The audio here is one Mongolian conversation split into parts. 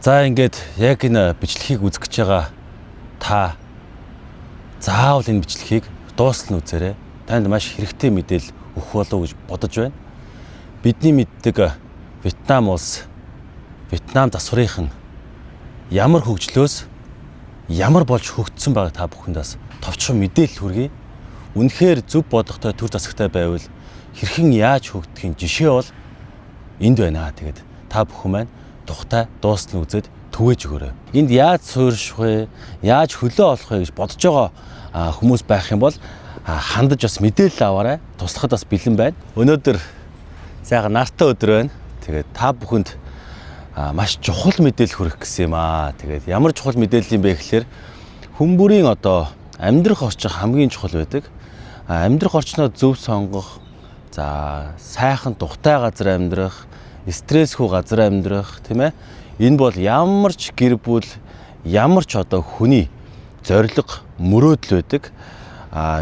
За ингээд яг энэ бичлэгийг үзэж байгаа та заавал энэ бичлэгийг дуустал нь үзээрэй. Танд маш хэрэгтэй мэдээлэл өгөх болов гэж бодож байна. Бидний мэддэг Вьетнам улс, Вьетнам засварынхан ямар хөгжлөөс ямар болж хөгжсөн байгааг та бүхэндээс товчхон мэдээлэл хүргэе. Үнэхээр зөв бодохтой төр засагтай байвал хэрхэн яаж хөгждгийг жишээ бол энд байна. Тэгээд та бүхэн маань тухтай дуустал нь үзээд түгээж өгөөрэй. Энд яаж суурших вэ? Яаж хөлөө олох вэ гэж бодож байгаа хүмүүс байх юм бол хандаж бас мэдээлэл аваарай. Туслахад бас бэлэн байна. Өнөөдөр сайхан нартай өдөр байна. Тэгээд та бүхэнд маш чухал мэдээлэл хүргэх гэсэн юм аа. Тэгээд ямар чухал мэдээлэл юм бэ гэхээр хүн бүрийн одоо амьдрах орчин хамгийн чухал байдаг. Амьдрах орчноо зөв сонгох, за сайхан тухтай газар амьдрах, стрессгүй газар амьдрах, тийм ээ. Энэ бол ямар ч гэр бүл, ямар ч одоо хүний зориг, мөрөөдөл байдаг.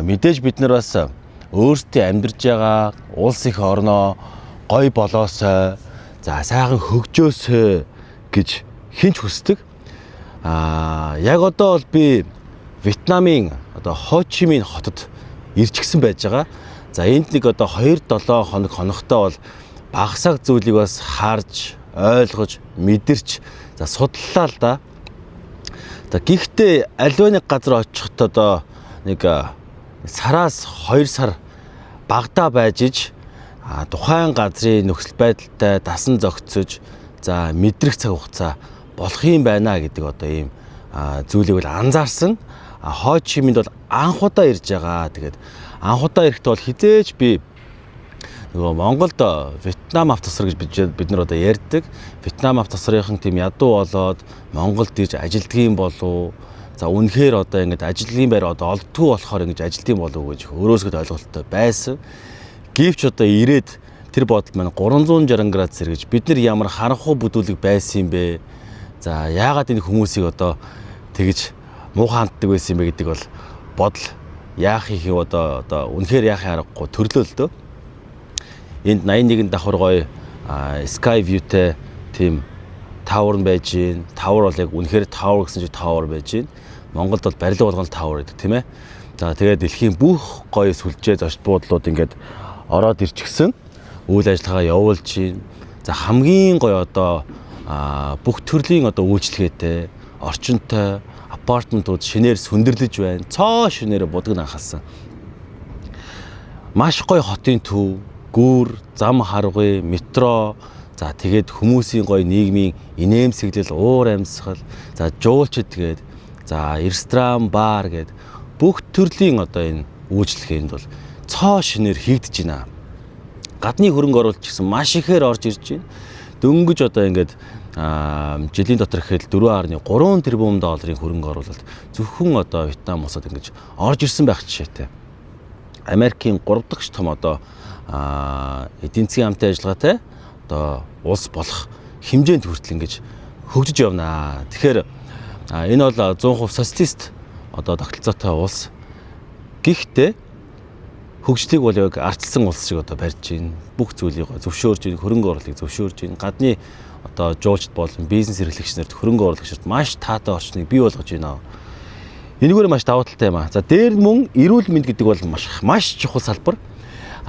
Мэдээж бид нар бас өөрсдөө амьдарж байгаа улс их орноо гоё болоосой, за сайхан хөгжөөсэй гэж хинч хүсдэг. Яг одоо бол би Вьетнамын одоо Хо Чи Minh хотод ирчихсэн байж байгаа. За энд нэг одоо 2-7 хоног хоногтой бол багасаг зүйлийг бас харж, ойлгож, мэдэрч, за судлалаа л да. За гэхдээ аливаа нэг газар очиход одоо нэг сараас 2 сар багтаа байж иж тухайн газрын нөхцөл байдалтай дасан зохицож, за мэдрэх цаг хугацаа болох юм байна гэдэг одоо ийм зүйлийг бол анзаарсан. Хо Чи Миньд бол анхудаа ирж байгаа. Тэгээд анхудаа ирэхдээ бол хизээч би нөгөө Монголд Вьетнам автосар гэж бид нар одоо ярьдаг. Вьетнам автосарынхан тийм ядуу болоод Монголд ирж ажилдгийн болов. За үнэхээр одоо ингэж ажлын байр одоо олддгүй болохоор ингэж ажилдгийн болов гэж өөрөөсөө ойлголттой байсан. Гэвч одоо ирээд тэр бодол маань 360 градус сэргэж бид нар ямар харанхуй бүдүүлэг байсан юм бэ? За яагаад энэ хүмүүсийг одоо тэгж муухан ханддаг байсан юм бэ гэдэг бол бодол яах их одоо үнэхээр яахын аргагүй төрлөө л дөө. Энд 81 давхар гоё Sky View-тэй тийм тавар нь байж гин. Тавар бол яг үнэхээр тавар гэсэн чинь тавар байж гин. Монголд бол барилга болгоно тавар гэдэг тийм ээ. За тэгээд дэлхийн бүх гоё сүлжээ зочд буудлууд ингээд ороод ирчихсэн. Үйл ажиллагаа явуулж гин. За хамгийн гоё одоо бүх төрлийн одоо үйлчлэгээтэй, орчинтой апартментууд шинээр сүндэрлэж байна. Цоо шинээр будаг анхаасан. Маш гоё хотын төв, гүүр, зам харгуй, метро, за тэгээд хүмүүсийн гоё нийгмийн инээмсэглэл, уур амьсгал, за жуулчид тэгээд, за ресторан, бар гээд бүх төрлийн одоо энэ үйлчлэгээнд бол цоо шинээр хийгдэж байна. Гадны хөрөнгө оруулалт гэсэн маш ихээр орж ирж байна. Дөнгөж одоо ингээд жилийн дотор ихэд 4.3 тэрбум долларын хөрөнгө оруулалт зөвхөн одоо Вьетнам улсад ингэж орж ирсэн байх жишээтэй. Америкийн 3 дахь том одоо эдийн засгийн хамтын ажиллагаатай одоо улс болох хэмжээнд хүртэл ингэж хөгжиж явна. Тэгэхээр энэ бол 100% социалист одоо тогтолцоотой улс. Гэхдээ хөгжлийг бол яг ардчилсан улс шиг одоо барьж байна. Бүх зүйлийг зөвшөөрж байна, хөрөнгө оруулалтыг зөвшөөрж байна. Гадны одоо жуулчд болон бизнес эрхлэгчнэрт хөрөнгө оруулагчид маш таатай орчныг бий болгож байна. Энэгээр маш давуу талтай юм аа. За дээр мөн эрүүл мэнд гэдэг бол маш чухал салбар.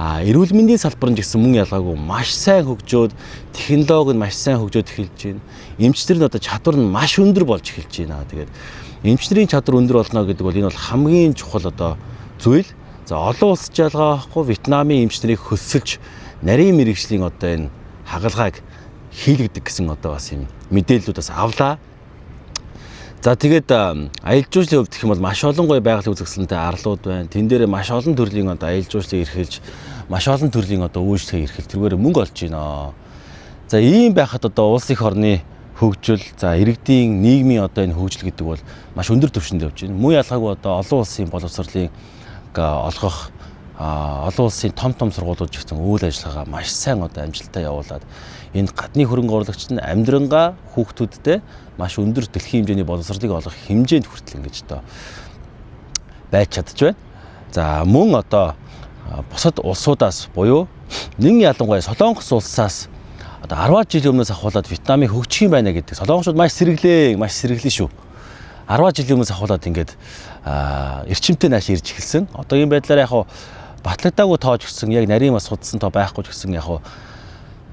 Эрүүл мэндийн салбар нь гэсэн мөн ялгаагүй маш сайн хөгжөөд, технологи нь маш сайн хөгжөөд эхэлж байна. Эмчнэрийн одоо чадвар нь маш өндөр болж эхэлж байна. Тэгээд эмчнэрийн чадвар өндөр болно гэдэг бол энэ бол хамгийн чухал одоо зүйл. За олон улс жалгаахгүй Вьетнамын эмчнэрийг хөсөлж нарийн мэрэгжлийн одоо энэ хагалгааг хийлгдэг гэсэн одоо бас юм мэдээллүүд бас авлаа. За тэгээд аялал жуулчлалын хувьд гэх юм бол маш олон гоё байгалийн үзэсгэлэнтэй арлууд байна. Тэн дээр маш олон төрлийн одоо аялал жуулчлалыг эрхэлж, маш олон төрлийн одоо үйлчлэгийг эрхэлж тэргээр мөнгө олж байна. За ийм байхад одоо улс их орны хөгжил, за иргэдийн нийгмийн одоо энэ хөгжил гэдэг бол маш өндөр түвшинд явж байна. Мөн ялгаагүй одоо олон улсын боловсролын олгох олон улсын том сургуулиуд гэсэн үйл ажиллагаа маш сайн одоо амжилттай явуулаад энэ гадны хөрөнгө оруулагчид нь амьдрангаа хүүхдүүдтэй маш өндөр дэлхийн хэмжээний боловсролыг олгох хэмжээнд хүртэл ингэж одоо байж чадж байна. За мөн одоо бусад улсуудаас буюу нэг ялангуяа Солонгос улсаас одоо 10 жилийн өмнөөс ахуулаад Вьетнамыг хөгжих юм байна гэдэг. Солонгочууд маш сэргэлэн шүү. 10 жилийн өмнөөс ахуулаад ингээд эрчимтэй нааш ирж эхэлсэн. Одоогийн байдлаар яг батлагдаагүй тоож гисэн яг нарийн бас судсан тоо байхгүй гэсэн яг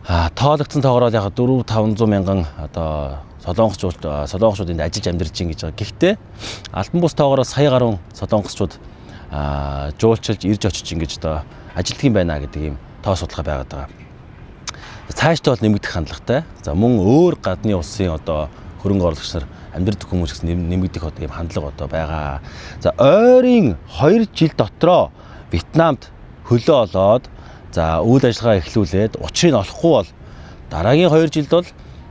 тоологдсон тоогоор яг 4-500 мянган одоо солонгочууд энд ажиллаж амьдарч ин гэж байгаа. Гэхдээ албан бус тоогоор сая гаруй солонгочууд жуулчилж ирж очиж ингэж одоо ажилтг юм байна гэдэг ийм тоо судалгаа байгаад байгаа. Цаашдаа бол нэмэгдэх хандлагатай. За мөн өөр гадны улсын одоо хөрөнгө оруулагч нар амьдрэх хүмүүс гэсэн нэмэгдэх одоо ийм хандлага одоо байгаа. За ойрын 2 жил дотроо Вьетнамд хөлөө олоод за үйл ажиллагаа эхлүүлээд учрыг олохгүй бол дараагийн 2 жилд бол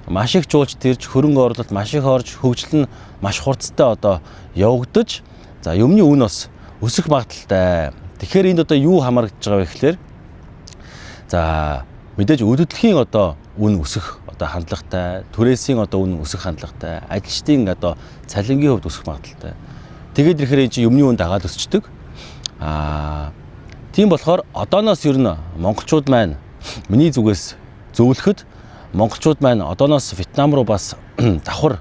маш их жуулчд ирж хөрөнгө оруулалт маш их орж хөгжил нь маш хурцтай одоо явагдаж за юмны үн бас өсөх магадaltaй. Тэгэхээр энд одоо юу хамаарч байгаа вэ гэхээр за мэдээж өдөртлийн одоо үн өсөх одоо хандлагатай, түрээсийн одоо үн өсөх хандлагатай, ажилчдын одоо цалингийн хувьд өсөх магадaltaй. Тэгээд ирэхээр энэ чинь юмны үн дагаад өсчдөг. Тийм болохоор одооноос ер нь монголчууд маань миний зүгээс зөвлөхөд монголчууд маань одооноос Вьетнам руу бас давхар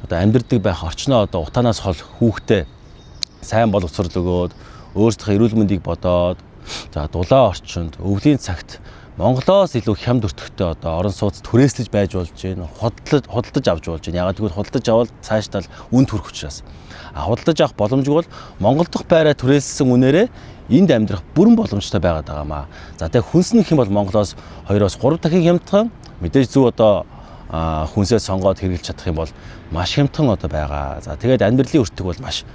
одоо амьдардаг байх орчноо одоо утаанаас хол хүүхдээ сайн боловсрол өгөөд өөрсдийнхөө эрүүл мэндийг бодоод за дулаан орчинд өвлийн цагт Монголоос илүү хямд өртөгтэй одоо орон сууц түрээслэж байж болж байна. Худалдаж авч болж байна. Ягаад гэвэл худалдаж авал цаашдаа үн төрөх учраас. Худалдаж авах боломжгүй бол Монгол дахь байраа түрээссэн үнээрээ энд амьдрах бүрэн боломжтой байгаад байгаамаа. За тэгээ хүнснэх юм бол Монголоос 2-оос 3 дахин хямдхан мэдээж зөв одоо хүнсээ сонгоод хэрэглэж чадах юм бол маш хямдхан одоо байгаа. За тэгээд амьдралын өртөг бол маш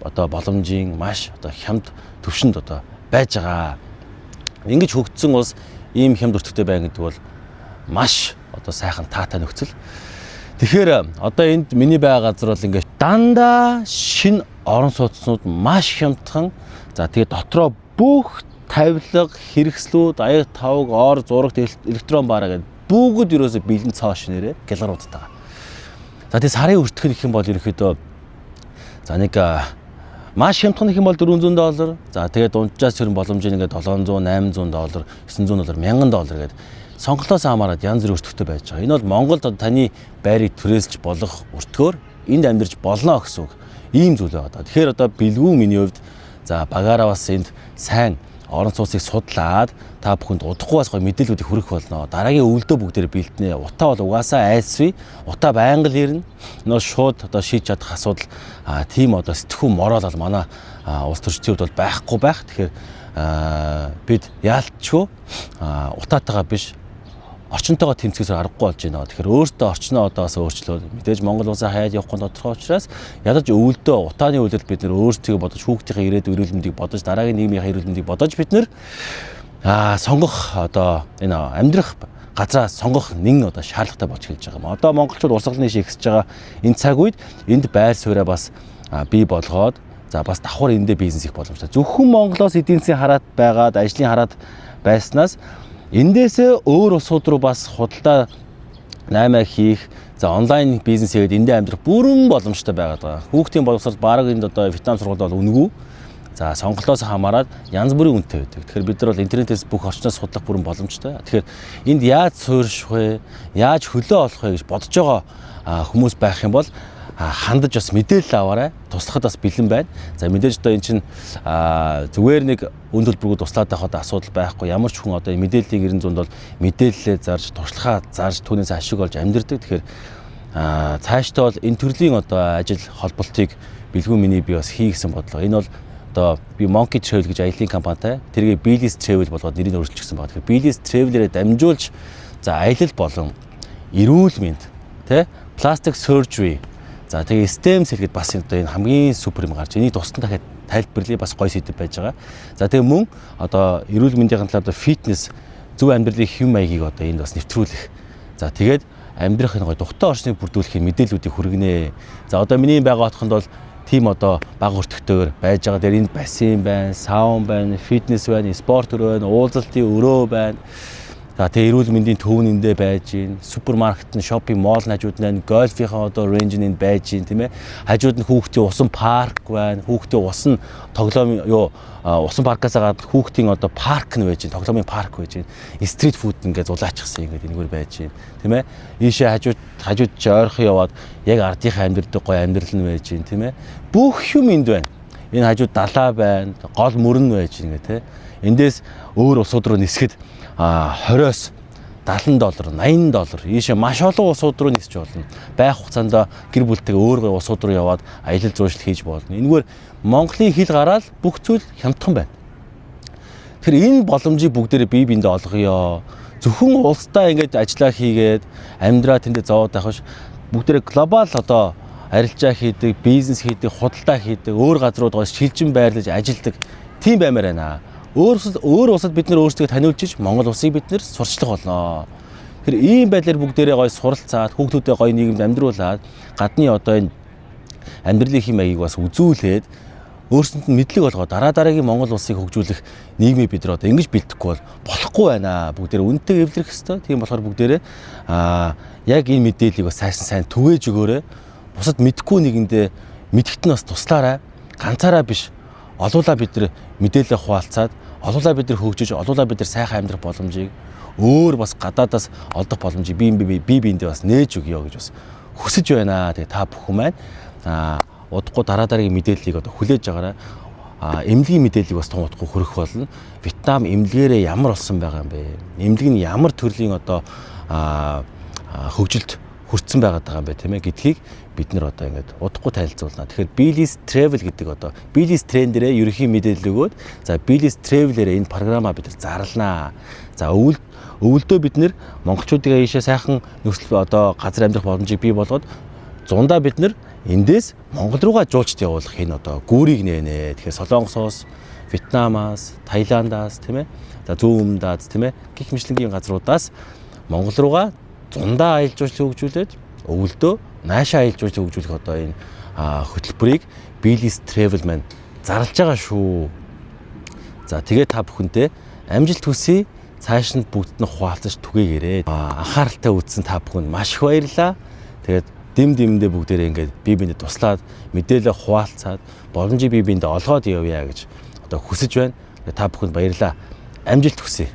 одоо боломжийн маш одоо хямд төвшөнд одоо байж байгаа. Ингэж хөгжсөн улс ийм хямд өртөгтэй байна гэдэг бол маш одоо сайхан таатай нөхцөл. Тэгэхээр одоо энд миний байгаа газар бол ингээд дандаа шинэ орон сууцнууд маш хямдхан. За тэгээд дотроо бүх тавилга, хэрэгслүүд, аяг тавг, ор, зурагт, электрон бараа гэдэг бүгд ерөөсө бэлэн цоо шинээрээ гялгаруулдаг байгаа. За тэгээд сарын өртөх гэх юм бол ерөнхийдөө за нэг маш хямдхан гэх юм бол $400. За тэгээд дунджаас төрн боломжийн ингээд $700, $800, $900, $1000 гэдэг сонголоос хамаарат янз бүр өртөгтэй байж байгаа. Энэ бол Монголд таны байрыг түрээсэлж болох өртгөөр энд амьдарч болно гэсэн үг. Ийм зүйл байгаа. Тэгэхээр одоо бэлгүү миний хувьд за багаараа бас энд сайн орон сууцыг судлаад та бүхэнд удахгүй бас гоё мэдээллүүдийг хүргэх болно. Дараагийн өвөлдөө бүгдээр бэлтнэ. Утаа бол угаасаа айсвэ. Утаа байнга л ирнэ. Нөө шууд одоо шийдэж чадах асуудал тийм одоо сэтгхүү мороол бол манай улс төрчдийн хувьд бол байхгүй байх. Тэгэхээр бид яалтчгүй утаатайгаа биш орчинтойгоо тэмцэхээс аргагүй болж байна. Тэгэхээр өөртөө орчноо одоос өөрчлөөд мэдээж Монгол улсаа хаяад явахгүй тодорхой учраас ядаж өвөлдөө утааны үйлдэл бид нэр өөрсдөө бодож хүүхдийн ирээдүйн эрүүл мэндийг бодож дараагийн нийгмийн эрүүл мэндийг бодож бид нэр сонгох одоо энэ амьдрах газраа сонгох нэг одоо шаардлагатай болж эхэлж байгаа юм. Одоо монголчууд урсгалын шийгсэж байгаа энэ цаг үед энд байр суурьаа бас бий болгоод за бас давхар эндээ бизнес их боломжтой. Зөвхөн Монголоос эдийн засгийн хараат байгаад ажлын хараат байснаас эндээсээ өөр улсууд руу бас худалдаа наймаа хийх за онлайн бизнес хийгээд эндээ амьдрах бүрэн боломжтой байгаад байгаа. Хүүхдийн боловсрол баг энд одоо Вьетнам сургуульд бол үнэгүй. За сонголоос хамаарат янз бүрийн үнэтэй байдаг. Тэгэхээр бид нар бол интернетээс бүх орчноос судлах бүрэн боломжтой. Тэгэхээр энд яаж суурьших вэ? Яаж хөлөө олох вэ гэж бодож байгаа хүмүүс байх юм бол хандаж бас мэдээлэл аваарай. Туслахад бас бэлэн байна. За мэдээж одоо эн чинь зүгээр нэг үн төлбөргүүд туслаад байхад асуудал байхгүй. Ямар ч хүн одоо мэдээллийг 90 бол мэдээлэлээ зарж, туршлагаа зарж түүнээс ашиг олж амьдэрдэг. Тэгэхээр цаашдаа бол энэ төрлийн одоо ажил холболтыг бэлгүү миний би бас хий гэсэн бодлого. Энэ бол одоо би Monkey Travel гэж аялын компанитай тэргээ Billys Travel болгоод нэрийг өөрчилсөн байна. Тэгэхээр Billys Travel-ээр дамжуулж за аялал болон эрүүл мэнд тэ plastic surgery за тэгээ stem cell гэдээ бас одоо энэ хамгийн супер юм гарч энийг тусдан дахиад тайлбарлая бас гоё сэдв байж байгаа. За тэгээ мөн одоо эрүүл мэндийн талаар одоо фитнес зөв амьдралын хэм маягийг одоо энд бас нэвтрүүлэх. За тэгээд амьдрах энэ гоё тухтай орчныг бүрдүүлэх мэдээллүүдийг хүргэнэ. За одоо миний байгаа отхонд бол тийм одоо бага өртөгтэйгээр байж байгаа. Тэр энд бассейн байна, саун байна, фитнес байна, спорт өрөө байна, уулзалтын өрөө байна. За тэгээ эрүүл мэндийн төвөндөө байж гин, супермаркет нь, шопинг молл нь хажууд нь, гольфийнхаа одоо рейнж нь байж гин тийм ээ. Хажууд нь хүүхдийн усан парк байна. Хүүхдийн усан тоглоом усан паркаас гадна хүүхдийн одоо парк нь байж гин, тоглоомын парк байж гин. Стрит фуд ингээд зулаачихсан ингээд энэгээр байж гин тийм ээ. Ийшээ хажууд чи ойрхон яваад яг ардынхаа амьдрал гоё амьдрал нь байж гин тийм ээ. Бүх юм энд байна. Энэ хажууд далаа байна, гол мөрөн байж гин гэх тийм. Эндээс өөр улсууд руу нисэхэд $20-с $70, $80 ийшээ маш олон улсууд руу нисэж болно. Байх хугацаанд гэр бүлтэйгээ өөр гоё улсууд руу яваад аялал жуулчлал хийж болно. Энэгээр Монголын хил гараад бүх зүйл хямдхан байна. Тэр энэ боломжийг бүгдээрээ бие биендээ олгоё. Зөвхөн улстай ингэж ажиллаа хийгээд амьдраа тэндээ зовоод авах ш бүгдээрээ глобал одоо арилжаа хийдэг, бизнес хийдэг, худалдаа хийдэг, өөр газруудаас шилжин байрлаж ажилдаг тийм баймаар байна. Өөр улсад бид нэр өөрсдөө таниулж иж Монгол улсыг бид нэр сурчлах болно. Тэр ийм байдлаар бүгдээрээ гоё суралцаад, хүүхдүүдээ гоё нийгэмд амьдруулад, гадны одоо энэ амьдралын хэм маягийг бас үзүүлээд өөрсөнд нь мэдлэг олгоод дараагийн Монгол улсыг хөгжүүлэх нийгмийг бид нар одоо ингэж бэлдэхгүй бол болохгүй байна. Бүгдээрээ үнэтэй эвлэрэх ёстой. Тийм болохоор бүгдээрээ яг энэ мэдээллийг бас сайн түгээж өгөөрэй. Бусад мэдхгүй нэгэндээ мэдгэт нь бас туслаарай. Ганцаараа биш. Олуулаа бид нар мэдээлэл хуваалцаад, олуулаа бид нар хөгжиж, олуулаа бид нар сайхан амьдрах боломжийг өөр бас гадаадаас олдох боломжийг бие биендээ бас нээж өгье гэж бас хүсэж байна. Тэгээ та бүхэн маань удахгүй дараагийн мэдээллийг одоо хүлээж аваарай. Эмнэлгийн мэдээллийг бас тун удахгүй хөрөх болно. Вьетнам эмнэлгээрээ ямар болсон байгаа юм бэ? Эмнэлэг нь ямар төрлийн одоо хөгжилд хүрсэн байгаа юм бэ тийм ээ гэдгийг бид нар одоо ингээд удахгүй танилцуулна. Тэгэхээр Bilis Travel гэдэг одоо Bilis трендэрээ ерөнхий мэдээлэл өгөөд за Bilis Travel-ээр энэ програмаа бид нар зарланаа. За өвөлдөө бид нэр монголчуудыг ийшээ сайхан нөхцөл одоо газар амьдрах боломжийг бий болгоод зундаа бид нар эндээс Монгол руугаа жуулчд явуулах энэ одоо гүүрийг нээнэ. Тэгэхээр Солонгосоос, Вьетнамаас, Таиландаас тийм ээ. За зүүн өмнөд тийм ээ. Гэх мэтлэнгийн газруудаас Монгол руугаа зундаа аялал жуулчлал хөгжүүлээд өвөлдөө наашаа аялал жуулчлал хөгжүүлэх одоо энэ хөтөлбөрийг Bilis Travel маань зарлж байгаа шүү. За тэгээ та бүхэнтэй амжилт хүсье. Цааш нь бүгд нь хуваалцаж түгээгээрэй. Анхааралтай үзсэн та бүхэнд маш их баярлалаа. Тэгээд дэмдээ бүгдээрээ ингээд бие биендээ туслаад мэдээлэл хуваалцаад боломжийг бие биендээ олгоод явъя гэж одоо хүсэж байна. Та бүхэнд баярлалаа. Амжилт хүсье.